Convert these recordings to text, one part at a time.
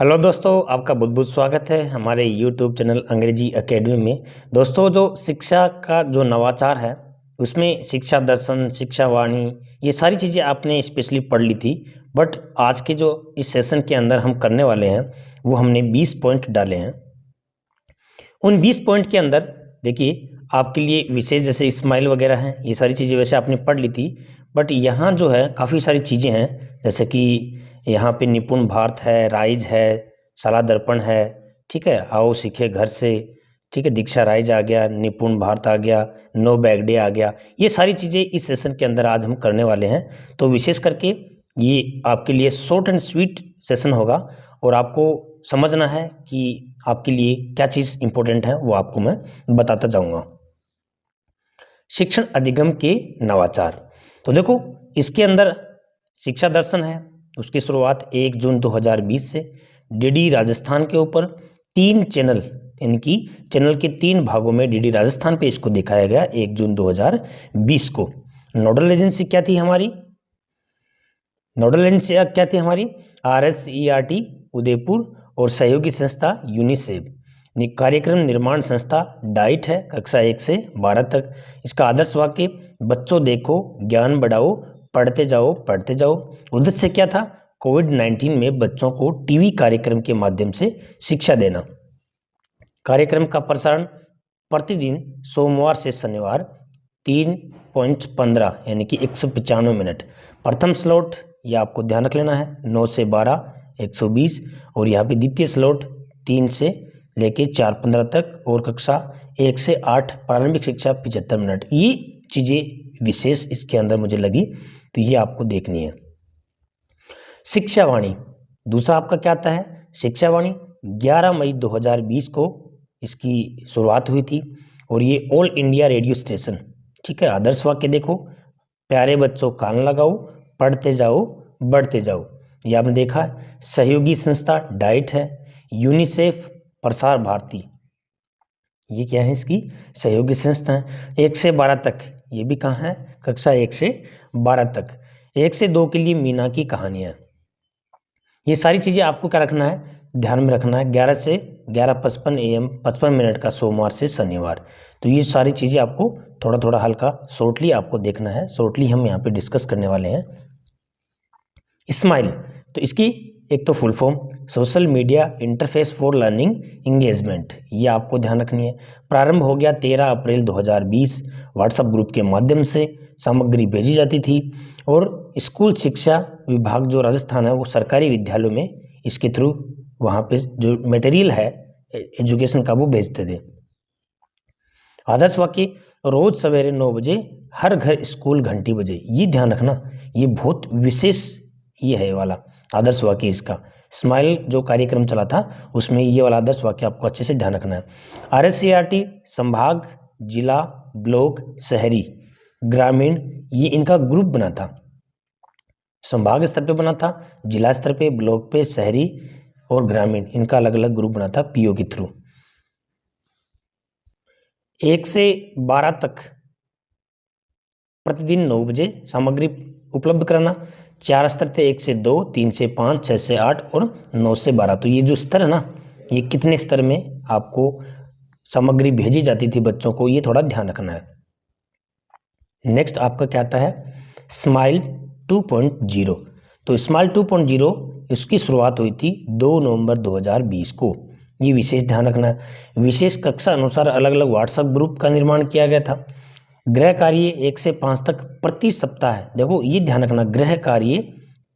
Hello दोस्तों, आपका बहुत बहुत स्वागत है हमारे यूट्यूब चैनल अंग्रेजी एकेडमी में। दोस्तों, जो शिक्षा का जो नवाचार है उसमें शिक्षा दर्शन, शिक्षा वाणी, ये सारी चीज़ें आपने स्पेशली पढ़ ली थी। बट आज के जो इस सेशन के अंदर हम करने वाले हैं वो हमने 20 पॉइंट डाले हैं। उन 20 पॉइंट के अंदर देखिए, आपके लिए विशेष जैसे स्माइल वगैरह हैं, ये सारी चीज़ें वैसे आपने पढ़ ली थी। बट यहाँ जो है काफ़ी सारी चीज़ें हैं, जैसे कि यहाँ पे निपुण भारत है, राइज है, शाला दर्पण है, ठीक है, आओ सीखे घर से, ठीक है, दीक्षा राइज आ गया, निपुण भारत आ गया, नो बैग डे आ गया। ये सारी चीज़ें इस सेशन के अंदर आज हम करने वाले हैं। तो विशेष करके ये आपके लिए शॉर्ट एंड स्वीट सेशन होगा और आपको समझना है कि आपके लिए क्या चीज़ इंपॉर्टेंट है, वो आपको मैं बताता जाऊंगा। शिक्षण अधिगम के नवाचार। तो देखो, इसके अंदर शिक्षा दर्शन है, उसकी शुरुआत 1 जून 2020 से डीडी राजस्थान के ऊपर 3 चैनल, यानी कि चैनल के 3 भागों में डीडी राजस्थान पे इसको दिखाया गया 1 जून 2020 को। नोडल एजेंसी क्या थी हमारी? नोडल एजेंसी क्या थी हमारी? RSERT उदयपुर और सहयोगी संस्था यूनिसेफ। कार्यक्रम निर्माण संस्था डाइट है, कक्षा 1 से 12 तक। इसका आदर्श वाक्य, बच्चों देखो ज्ञान बढ़ाओ, पढ़ते जाओ पढ़ते जाओ। उद्देश्य क्या था? कोविड-19 में बच्चों को टीवी कार्यक्रम के माध्यम से शिक्षा देना। कार्यक्रम का प्रसारण प्रतिदिन सोमवार से शनिवार 3.15 यानी कि 195 मिनट। प्रथम स्लॉट, यह आपको ध्यान रख लेना है, 9 से 12 120, और यहाँ पे द्वितीय स्लॉट 3 से लेके 4:15 तक, और कक्षा 1 से 8 प्रारंभिक शिक्षा 75 मिनट। ये चीज़ें विशेष इसके अंदर मुझे लगी, तो ये आपको देखनी है। शिक्षा वाणी, दूसरा आपका क्या आता है? शिक्षा वाणी 11 मई 2020 को इसकी शुरुआत हुई थी और ये ऑल इंडिया रेडियो स्टेशन, ठीक है। आदर्श वाक्य देखो, प्यारे बच्चों कान लगाओ, पढ़ते जाओ बढ़ते जाओ। ये आपने देखा। सहयोगी संस्था डाइट है, यूनिसेफ प्रसार भारती, ये क्या है? इसकी सहयोगी संस्था है। 1 से 12 तक, ये भी कहाँ है? कक्षा 1 से 12 तक। 1 से 2 के लिए मीना की कहानियाँ। ये सारी चीज़ें आपको क्या रखना है? ध्यान में रखना है। 11 से 11:55 AM 55 मिनट का सोमवार से शनिवार। तो ये सारी चीज़ें आपको थोड़ा थोड़ा हल्का शॉर्टली आपको देखना है। शॉर्टली हम यहाँ पे डिस्कस करने वाले हैं। स्माइल, तो इसकी एक तो full form social media interface for learning engagement, ये आपको ध्यान रखनी है। प्रारंभ हो गया 13 अप्रैल 2020। व्हाट्सएप ग्रुप के माध्यम से सामग्री भेजी जाती थी और स्कूल शिक्षा विभाग जो राजस्थान है वो सरकारी विद्यालयों में इसके थ्रू वहाँ पे जो मटेरियल है एजुकेशन का वो भेजते थे। आदर्श वाक्य, रोज सवेरे 9 बजे हर घर स्कूल घंटी बजे। ये ध्यान रखना, ये बहुत विशेष ये है वाला आदर्श वाक्य इसका। स्माइल जो कार्यक्रम चला था उसमें ये वाला आदर्श वाक्य आपको अच्छे से ध्यान रखना है। RSERT संभाग, जिला, ब्लॉक, शहरी, ग्रामीण, ये इनका ग्रुप बना था। संभाग स्तर पे बना था, जिला स्तर पे, ब्लॉक पे, शहरी और ग्रामीण, इनका अलग अलग ग्रुप बना था PO के थ्रू। 1 से 12 तक प्रतिदिन 9 बजे सामग्री उपलब्ध कराना। 4 स्तर थे, 1 से 2, 3 से 5, 6 से 8 और 9 से 12। तो ये जो स्तर है ना, ये कितने स्तर में आपको सामग्री भेजी जाती थी बच्चों को, ये थोड़ा ध्यान रखना है। नेक्स्ट आपका क्या आता है? स्माइल 2.0। तो स्माइल 2.0 इसकी शुरुआत हुई थी 2 नवंबर 2020 को। ये विशेष ध्यान रखना है। विशेष कक्षा अनुसार अलग अलग व्हाट्सएप ग्रुप का निर्माण किया गया था। गृह कार्य 1 से 5 तक प्रति सप्ताह, देखो ये ध्यान रखना, गृह कार्य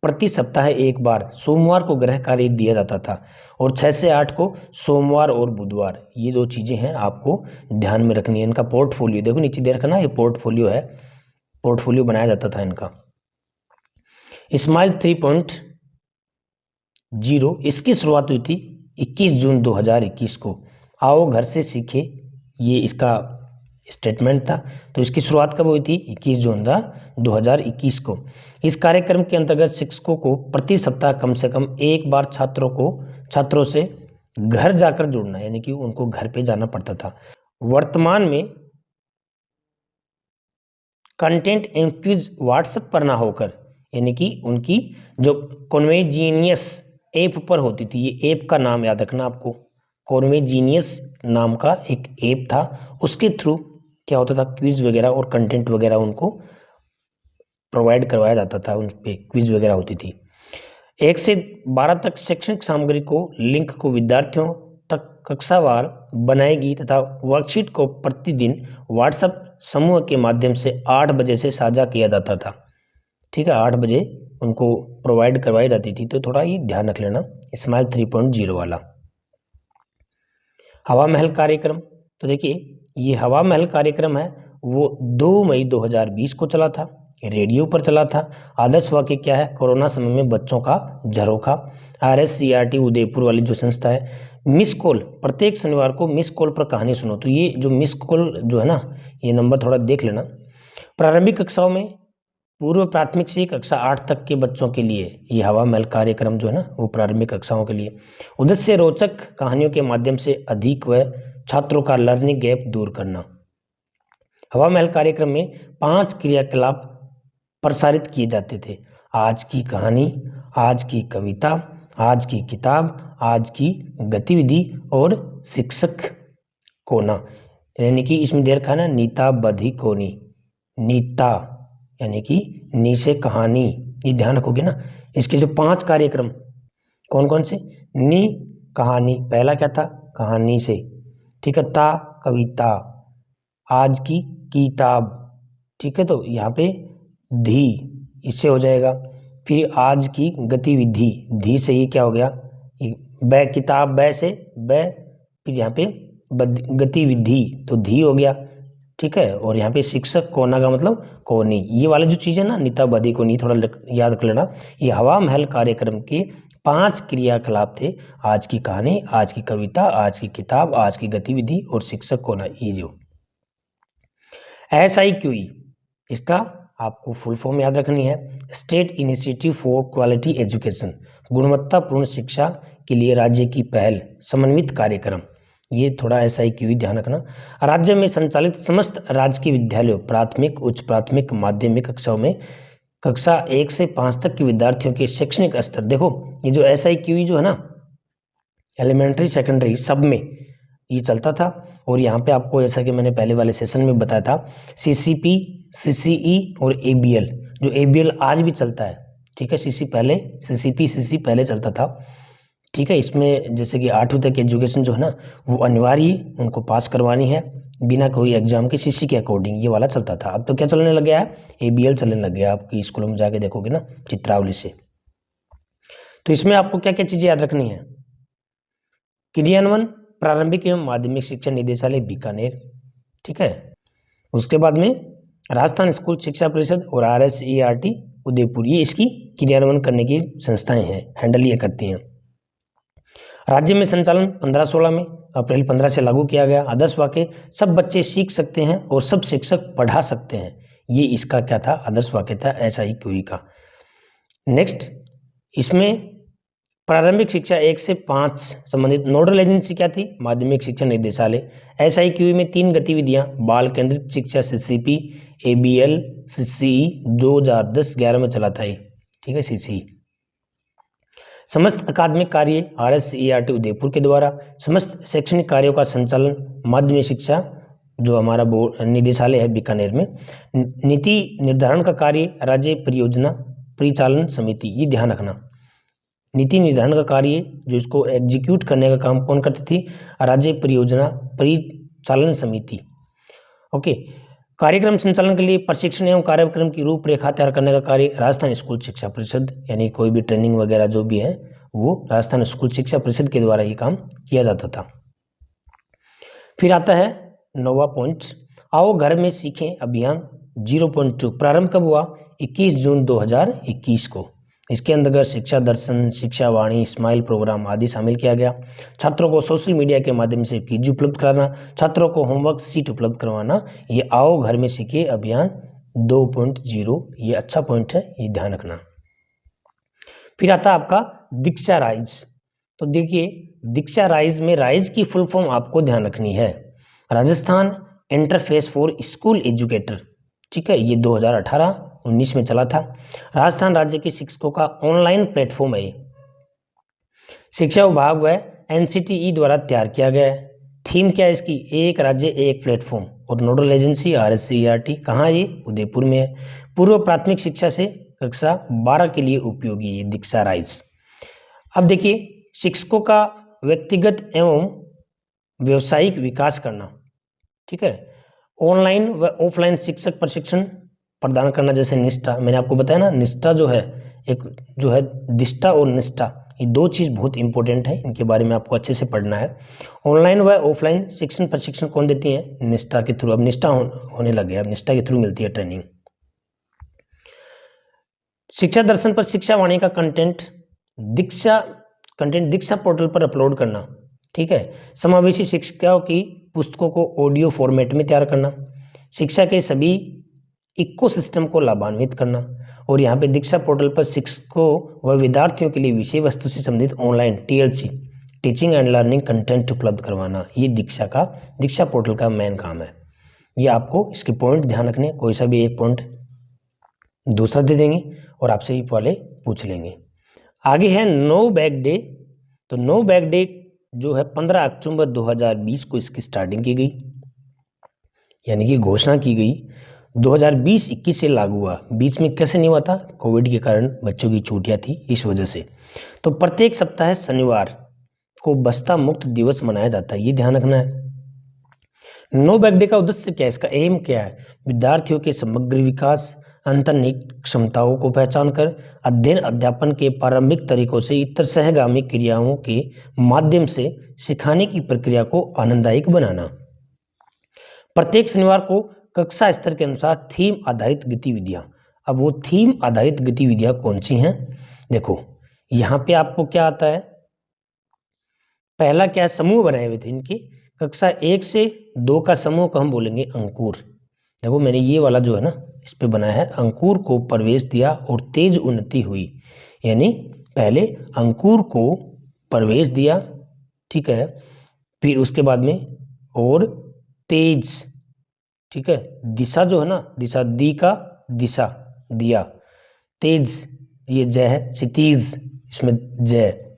प्रति सप्ताह एक बार, सोमवार को गृह कार्य दिया जाता था और 6 से 8 को सोमवार और बुधवार। ये 2 चीज़ें हैं आपको ध्यान में रखनी है। इनका पोर्टफोलियो देखो नीचे दे रखना, ये पोर्टफोलियो है, पोर्टफोलियो बनाया जाता था इनका। स्माइल 3.0 इसकी शुरुआत हुई थी 21 जून 2021 को। आओ घर से सीखे, ये इसका स्टेटमेंट था। तो इसकी शुरुआत कब हुई थी? 21 जून 2021 को। इस कार्यक्रम के अंतर्गत शिक्षकों को प्रति सप्ताह कम से कम एक बार छात्रों से घर जाकर जुड़ना, यानी कि उनको घर पे जाना पड़ता था। वर्तमान में कंटेंट एंड क्विज व्हाट्सएप पर ना होकर, यानी कि उनकी जो कॉन्वेजिनियस ऐप पर होती थी। ये ऐप का नाम याद रखना आपको, कॉर्मेजीनियस नाम का एक ऐप था, उसके थ्रू क्या होता था, क्विज वगैरह और कंटेंट वगैरह उनको प्रोवाइड करवाया जाता था, उन पे क्विज वगैरह होती थी। 1 से 12 तक शैक्षणिक सामग्री को लिंक को विद्यार्थियों तक कक्षावार बनाएगी तथा वर्कशीट को प्रतिदिन व्हाट्सएप समूह के माध्यम से 8 बजे से साझा किया जाता था। ठीक है, 8 बजे उनको प्रोवाइड करवाई जाती थी। तो थोड़ा ये ध्यान रख लेना। स्माइल 3.0 वाला हवा महल कार्यक्रम, तो देखिए ये हवा महल कार्यक्रम है वो 2 मई 2020 को चला था, रेडियो पर चला था। आदर्श वाक्य क्या है, कोरोना समय में बच्चों का झरोखा। RSCRT उदयपुर वाली जो संस्था है, मिस कॉल, प्रत्येक शनिवार को मिस कॉल पर कहानी सुनो। तो ये जो मिस कॉल जो है ना, ये नंबर थोड़ा देख लेना। प्रारंभिक कक्षाओं में पूर्व प्राथमिक से कक्षा 8 तक के बच्चों के लिए ये हवा महल कार्यक्रम जो है ना, वो प्रारंभिक कक्षाओं के लिए। उद्देश्य रोचक कहानियों के माध्यम से अधिक व छात्रों का लर्निंग गैप दूर करना। हवा महल कार्यक्रम में 5 क्रियाकलाप प्रसारित किए जाते थे। आज की कहानी, आज की कविता, आज की किताब, आज की गतिविधि और शिक्षक कोना। यानी कि इसमें दे रखा है ना, नीता बधी कोनी। नीता यानी कि नी से कहानी, ये ध्यान रखोगे ना। इसके जो 5 कार्यक्रम कौन कौन से, नी कहानी, पहला क्या था, कहानी से। ठीक है, ता कविता, आज की किताब। ठीक है, तो यहाँ पे धी इससे हो जाएगा। फिर आज की गतिविधि, धी से ही क्या हो गया, बै किताब, बै से बै, फिर यहाँ पे गतिविधि तो धी हो गया। ठीक है, और यहाँ पे शिक्षक कोना का मतलब कोनी। ये वाला जो चीज़ है ना, नीता बधी कोनी, थोड़ा याद कर लेना। ये हवा महल कार्यक्रम के 5 क्रियाकलाप थे। आज की कहानी, आज की कविता, आज की किताब, आज की गतिविधि और शिक्षक कोना। ये जो SIQE, इसका आपको फुल फॉर्म याद रखनी है, state initiative for quality education, गुणवत्तापूर्ण शिक्षा के लिए राज्य की पहल, समन्वित कार्यक्रम। ये थोड़ा SIQE ध्यान रखना। राज्य में संचालित समस्त राजकीय विद्यालयों, प्राथमिक, उच्च प्राथमिक, माध्यमिक कक्षाओं में कक्षा 1 से 5 तक के विद्यार्थियों के शैक्षणिक स्तर। देखो ये जो SIQE जो है ना, एलिमेंट्री सेकेंडरी सब में ये चलता था। और यहाँ पे आपको जैसा कि मैंने पहले वाले सेशन में बताया था, CCP, CCE और ABL, जो ABL आज भी चलता है। ठीक है, CCP, CC पहले चलता था। ठीक है, इसमें जैसे कि 8वीं तक एजुकेशन जो है ना, वो अनिवार्य उनको पास करवानी है बिना कोई एग्जाम के, CC के अकॉर्डिंग ये वाला चलता था। अब तो क्या चलने लग गया है, ABL चलने लग गया। आपकी स्कूलों में जाके देखोगे ना, चित्रावली से। तो इसमें आपको क्या क्या चीज़ें याद रखनी है, क्रियान्वयन प्रारंभिक एवं माध्यमिक शिक्षा निदेशालय बीकानेर। ठीक है, उसके बाद में राजस्थान स्कूल शिक्षा परिषद और RSERT उदयपुर, ये इसकी क्रियान्वयन करने की संस्थाएं हैं, हैंडल ये करती हैं। राज्य में संचालन 15-16 में, अप्रैल 15 से लागू किया गया। आदर्श वाक्य, सब बच्चे सीख सकते हैं और सब शिक्षक पढ़ा सकते हैं। ये इसका क्या था, आदर्श वाक्य था SIQE का। नेक्स्ट, इसमें प्रारंभिक शिक्षा 1 से 5 संबंधित नोडल एजेंसी क्या थी, माध्यमिक शिक्षा निदेशालय। SIQE में 3 गतिविधियां, बाल केंद्रित शिक्षा CCP, ABL, CCE 2010-11 में चला था ये। ठीक है, CCE। समस्त अकादमिक कार्य RSERT उदयपुर के द्वारा, समस्त शैक्षणिक कार्यों का संचालन माध्यमिक शिक्षा जो हमारा बोर्ड निदेशालय है बीकानेर में। नीति निर्धारण का कार्य राज्य परियोजना परिचालन समिति, ये ध्यान रखना। नीति निर्धारण का कार्य जो इसको एग्जीक्यूट करने का काम कौन करती थी, राज्य परियोजना परिचालन समिति। ओके, कार्यक्रम संचालन के लिए प्रशिक्षण एवं कार्यक्रम की रूपरेखा तैयार करने का कार्य राजस्थान स्कूल शिक्षा परिषद, यानी कोई भी ट्रेनिंग वगैरह जो भी है वो राजस्थान स्कूल शिक्षा परिषद के द्वारा ये काम किया जाता था। फिर आता है 9वां पॉइंट, आओ घर में सीखें अभियान 0.2 प्रारंभ कब हुआ, 21 जून 2021 को। इसके अंतर्गत शिक्षा दर्शन, शिक्षा वाणी, स्माइल प्रोग्राम आदि शामिल किया गया। छात्रों को सोशल मीडिया के माध्यम से क्विज उपलब्ध कराना, छात्रों को होमवर्क सीट उपलब्ध करवाना, ये आओ घर में सीखे अभियान 2.0, ये अच्छा पॉइंट है, ये ध्यान रखना। फिर आता है आपका दीक्षा राइज। तो देखिए दीक्षा राइज में राइज की फुल फॉर्म आपको ध्यान रखनी है, Rajasthan interface for school educator. ठीक है, ये 2018-19 में चला था। राजस्थान राज्य के शिक्षकों का ऑनलाइन प्लेटफॉर्म है। शिक्षा विभाग व NCTE द्वारा तैयार किया गया है। थीम क्या है इसकी? एक राज्य एक प्लेटफॉर्म। और नोडल एजेंसी RSCERT कहाँ है? ये उदयपुर में है। पूर्व प्राथमिक शिक्षा से कक्षा 12 के लिए उपयोगी है दीक्षा राइज। अब देखिए, शिक्षकों का व्यक्तिगत एवं व्यवसायिक विकास करना, ठीक है। ऑनलाइन व ऑफलाइन शिक्षक प्रशिक्षण प्रदान करना, जैसे निष्ठा, मैंने आपको बताया ना, निष्ठा जो है, एक जो है दिष्टा और निष्ठा, ये दो चीज़ बहुत इंपॉर्टेंट है, इनके बारे में आपको अच्छे से पढ़ना है। ऑनलाइन व ऑफलाइन शिक्षण प्रशिक्षण कौन देती है? निष्ठा के थ्रू। अब निष्ठा होने लगे, अब निष्ठा के थ्रू मिलती है ट्रेनिंग। शिक्षा दर्शन पर शिक्षा वाणी का कंटेंट दीक्षा पोर्टल पर अपलोड करना, ठीक है। समावेशी शिक्षाओं की पुस्तकों को ऑडियो फॉर्मेट में तैयार करना, शिक्षा के सभी इकोसिस्टम को लाभान्वित करना, और यहाँ पे दीक्षा पोर्टल पर शिक्षकों व विद्यार्थियों के लिए विषय वस्तु से संबंधित online TLC teaching and learning content उपलब्ध करवाना, ये दीक्षा पोर्टल का मेन काम है। ये आपको इसके पॉइंट ध्यान रखने, कोई सा भी एक पॉइंट दूसरा दे देंगे और आपसे ये वाले पूछ लेंगे। आगे है नो बैग डे। तो नो बैग डे जो है 15 अक्टूबर 2020 को इसकी स्टार्टिंग की गई, यानी कि घोषणा की गई। 2020-21 से लागू हुआ। बीच में कैसे नहीं हुआ था? कोविड के कारण बच्चों की छुट्टियां थी, इस वजह से। तो प्रत्येक सप्ताह शनिवार को बस्ता मुक्त दिवस मनाया जाता है, ये ध्यान रखना है। नो बैग डे का उद्देश्य क्या है? इसका एम क्या है? विद्यार्थियों के समग्र विकास, अंतर्निहित क्षमताओं को पहचान कर अध्ययन अध्यापन के प्रारंभिक तरीकों से इतर सहगामी क्रियाओं के माध्यम से सिखाने की प्रक्रिया को आनंददायक बनाना। प्रत्येक शनिवार को कक्षा स्तर के अनुसार थीम आधारित गतिविधियां। अब वो थीम आधारित गतिविधियां कौन सी हैं? देखो, यहाँ पे आपको क्या आता है? पहला क्या है? समूह बनाए हुए थे इनके। कक्षा 1 से 2 का समूह को हम बोलेंगे अंकुर। देखो, मैंने ये वाला जो है ना, इस पे बनाया है, अंकुर को प्रवेश दिया और तेज उन्नति हुई। यानी पहले अंकुर को प्रवेश दिया, ठीक है, फिर उसके बाद में और तेज, ठीक है, दिशा जो है ना, दिशा दी का दिशा दिया, तेज ये जय है, क्षितिज इसमें जय,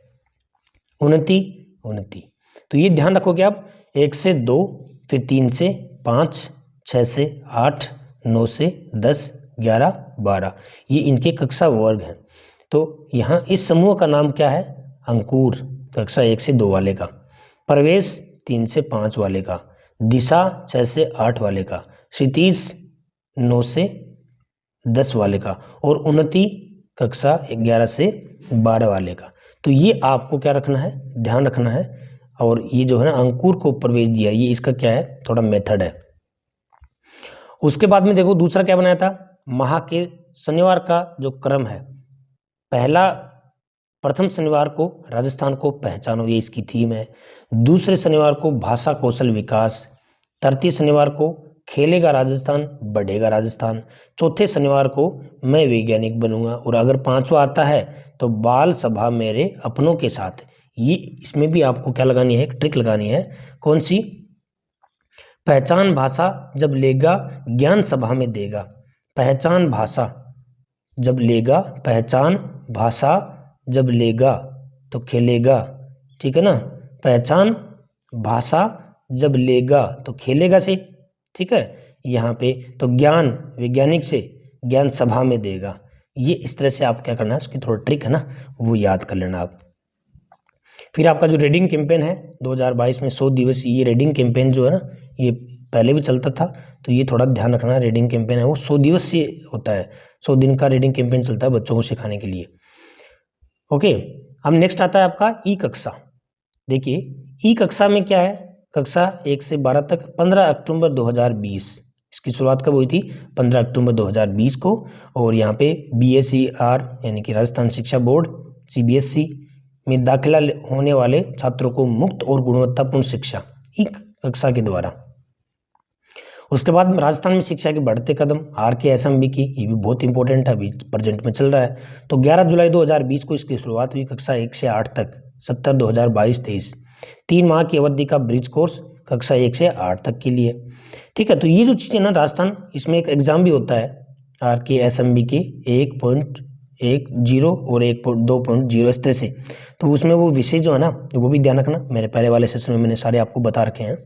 उन्नति उन्नति। तो ये ध्यान रखोगे आप। 1 से 2, फिर 3 से 5, 6 से 8, 9 से 10, 11, 12, ये इनके कक्षा वर्ग हैं। तो यहाँ इस समूह का नाम क्या है? अंकुर, कक्षा 1 से 2 वाले का। प्रवेश 3 से 5 वाले का। दिशा 6 से 8 वाले का। क्षितिज 9 से 10 वाले का। और उन्नति कक्षा 11 से 12 वाले का। तो ये आपको क्या रखना है? ध्यान रखना है। और ये जो है ना, अंकुर को प्रवेश दिया, ये इसका क्या है? थोड़ा मेथड है। उसके बाद में देखो दूसरा क्या बनाया था? माह के शनिवार का जो क्रम है, प्रथम शनिवार को राजस्थान को पहचानो, ये इसकी थीम है। दूसरे शनिवार को भाषा कौशल विकास। तृतीय शनिवार को खेलेगा राजस्थान बढ़ेगा राजस्थान। चौथे शनिवार को मैं वैज्ञानिक बनूंगा। और अगर 5वां आता है तो बाल सभा मेरे अपनों के साथ। ये इसमें भी आपको क्या लगानी है? एक ट्रिक लगानी है। कौन सी? पहचान भाषा जब लेगा ज्ञान सभा में देगा। पहचान भाषा जब लेगा, पहचान भाषा जब लेगा तो खेलेगा, ठीक है ना। पहचान भाषा जब लेगा तो खेलेगा से, ठीक है। यहाँ पे तो ज्ञान वैज्ञानिक से ज्ञान सभा में देगा। ये इस तरह से आप क्या करना है, उसकी थोड़ा ट्रिक है ना, वो याद कर लेना आप। फिर आपका जो रीडिंग कैंपेन है 2022 में 100 दिवसीय, ये रीडिंग कैंपेन जो है ना, ये पहले भी चलता था, तो ये थोड़ा ध्यान रखना। रीडिंग कैंपेन है वो 100 दिवसीय होता है। 100 दिन का रीडिंग कैंपेन चलता है बच्चों को सिखाने के लिए। ओके, अब नेक्स्ट आता है आपका ई कक्षा। देखिए ई कक्षा में क्या है? कक्षा 1 से 12 तक 15 अक्टूबर 2020 इसकी शुरुआत कब हुई थी? 15 अक्टूबर 2020 को। और यहाँ पे BSER यानी कि राजस्थान शिक्षा बोर्ड CBSE में दाखिला होने वाले छात्रों को मुक्त और गुणवत्तापूर्ण शिक्षा ई कक्षा के द्वारा। उसके बाद राजस्थान में शिक्षा के बढ़ते कदम RKSMB की, ये भी बहुत इंपॉर्टेंट है, अभी प्रेजेंट में चल रहा है। तो 11 जुलाई 2020 को इसकी शुरुआत हुई। कक्षा 1 से 8 तक 70 2022-23 3 माह की अवधि का ब्रिज कोर्स कक्षा 1 से 8 तक के लिए, ठीक है। तो ये जो चीज़ें ना, राजस्थान इसमें एक एग्जाम भी होता है RKSMB के 0 और 2.0 इस तरह से। तो उसमें वो विषय जो है ना वो भी ध्यान रखना, मेरे पहले वाले सेशन में मैंने सारे आपको बता रखे हैं।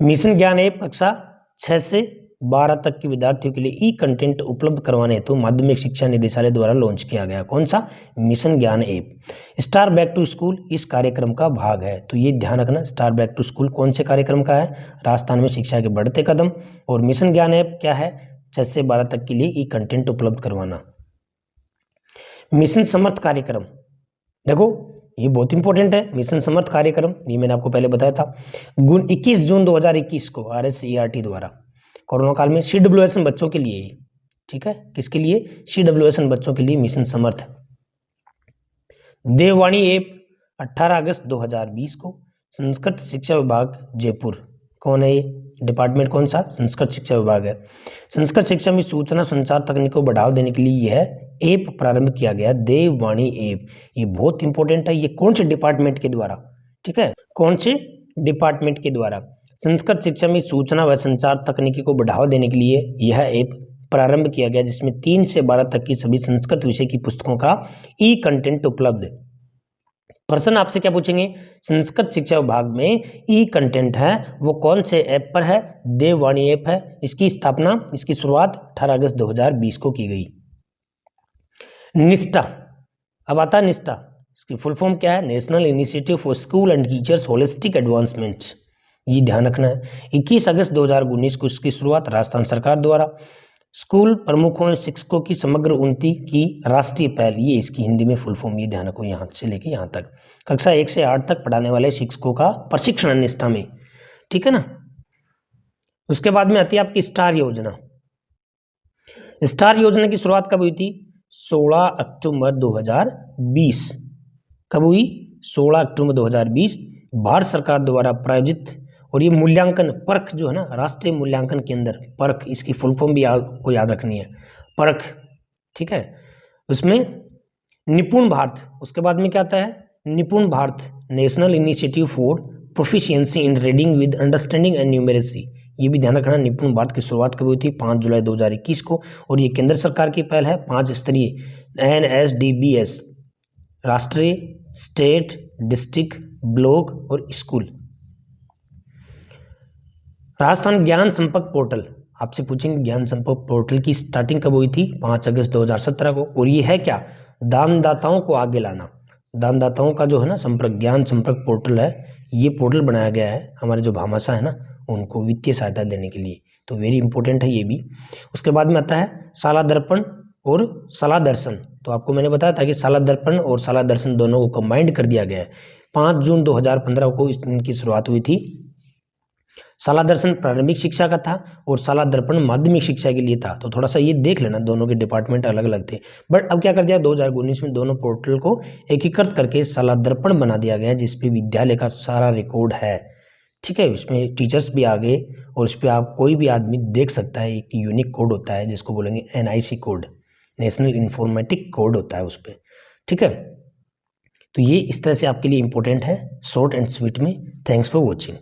मिशन ज्ञान ऐप कक्षा 6 से 12 तक के विद्यार्थियों के लिए ई कंटेंट उपलब्ध करवाने हेतु माध्यमिक शिक्षा निदेशालय द्वारा लॉन्च किया गया। कौन सा? Mission Gyan app. Star back to school इस कार्यक्रम का भाग है। तो ये ध्यान रखना, स्टार बैक टू स्कूल कौन से कार्यक्रम का है? राजस्थान में शिक्षा के बढ़ते कदम। और मिशन ज्ञान ऐप क्या है? 6 से 12 तक के लिए ई कंटेंट उपलब्ध करवाना। मिशन समर्थ कार्यक्रम, देखो ये बहुत इंपॉर्टेंट है। मिशन समर्थ कार्यक्रम ये मैंने आपको पहले बताया था। 21 जून 2021 को RSERT द्वारा कोरोना काल में CWSN बच्चों के लिए, ठीक है, किसके लिए? CWSN बच्चों के लिए मिशन समर्थ। देववाणी ऐप 18 अगस्त 2020 को संस्कृत शिक्षा विभाग जयपुर, कौन है ये? डिपार्टमेंट कौन सा? संस्कृत शिक्षा विभाग है। संस्कृत शिक्षा में सूचना संचार तकनीक को बढ़ावा देने के लिए यह ऐप प्रारंभ किया गया, देववाणी ऐप। ये बहुत इंपॉर्टेंट है। ये कौन से डिपार्टमेंट के द्वारा? ठीक है, कौन से डिपार्टमेंट के द्वारा? संस्कृत शिक्षा में सूचना व संचार तकनीकी को बढ़ावा देने के लिए यह ऐप प्रारंभ किया गया, जिसमें 3 से 12 तक की सभी संस्कृत विषय की पुस्तकों का ई कंटेंट उपलब्ध। प्रश्न आपसे क्या पूछेंगे? संस्कृत शिक्षा विभाग में ई कंटेंट है वो कौन से ऐप पर है? देववाणी ऐप है। इसकी स्थापना, इसकी शुरुआत 18 अगस्त 2020 को की गई। निष्ठा, अब आता है निष्ठा। इसकी फुल फॉर्म क्या है? National initiative for school and teachers holistic advancement. ये ध्यान रखना है। 21 अगस्त 2019 को इसकी शुरुआत राजस्थान सरकार द्वारा स्कूल प्रमुखों और शिक्षकों की समग्र उन्नति की राष्ट्रीय पहल, ये इसकी हिंदी में फुल फॉर्म, ये ध्यान रखो, यहाँ से लेके यहाँ तक। कक्षा 1 से 8 तक पढ़ाने वाले शिक्षकों का प्रशिक्षण निष्ठा में, ठीक है ना। उसके बाद में आती है आपकी स्टार योजना। स्टार योजना की शुरुआत कब हुई थी? 16 अक्टूबर 2020। कब हुई? 16 अक्टूबर 2020 भारत सरकार द्वारा प्रायोजित। और ये मूल्यांकन परख जो है ना, राष्ट्रीय मूल्यांकन केंद्र परख, इसकी फुल फॉर्म भी आपको याद रखनी है, परख, ठीक है। उसमें निपुण भारत, उसके बाद में क्या आता है? निपुण Bharat national initiative for proficiency in reading with understanding and numeracy, ये भी ध्यान रखना। निपुण भारत की शुरुआत कब हुई थी? 5 जुलाई 2021 को। और ये केंद्र सरकार की पहल है। 5 स्तरीय NSDBS, राष्ट्रीय, स्टेट, डिस्ट्रिक्ट, ब्लॉक और स्कूल। राजस्थान ज्ञान संपर्क पोर्टल, आपसे पूछेंगे ज्ञान संपर्क पोर्टल की स्टार्टिंग कब हुई थी? 5 अगस्त 2017 को। और ये है क्या? दानदाताओं को आगे लाना। दानदाताओं का जो है ना संपर्क, ज्ञान संपर्क पोर्टल है। ये पोर्टल बनाया गया है हमारे जो भामाशाह है ना, उनको वित्तीय सहायता देने के लिए। तो वेरी इंपॉर्टेंट है ये भी। उसके बाद में आता है शाला दर्पण और शाला दर्शन। तो आपको मैंने बताया था कि शाला दर्पण और शाला दर्शन दोनों को कंबाइंड कर दिया गया है। 5 जून 2015 को इनकी शुरुआत हुई थी। शाला दर्शन प्रारंभिक शिक्षा का था और शाला दर्पण माध्यमिक शिक्षा के लिए था। तो थोड़ा सा ये देख लेना, दोनों के डिपार्टमेंट अलग अलग थे। बट अब क्या कर दिया, 2019 में दोनों पोर्टल को एकीकृत करके शाला दर्पण बना दिया गया, जिसपे विद्यालय का सारा रिकॉर्ड है, ठीक है। इसमें टीचर्स भी आ गए और इस पर आप कोई भी आदमी देख सकता है। एक यूनिक कोड होता है जिसको बोलेंगे NIC कोड, नेशनल इन्फॉर्मेटिक कोड होता है उस पर, ठीक है। तो ये इस तरह से आपके लिए इंपॉर्टेंट है, शॉर्ट एंड स्वीट में। Thanks for watching.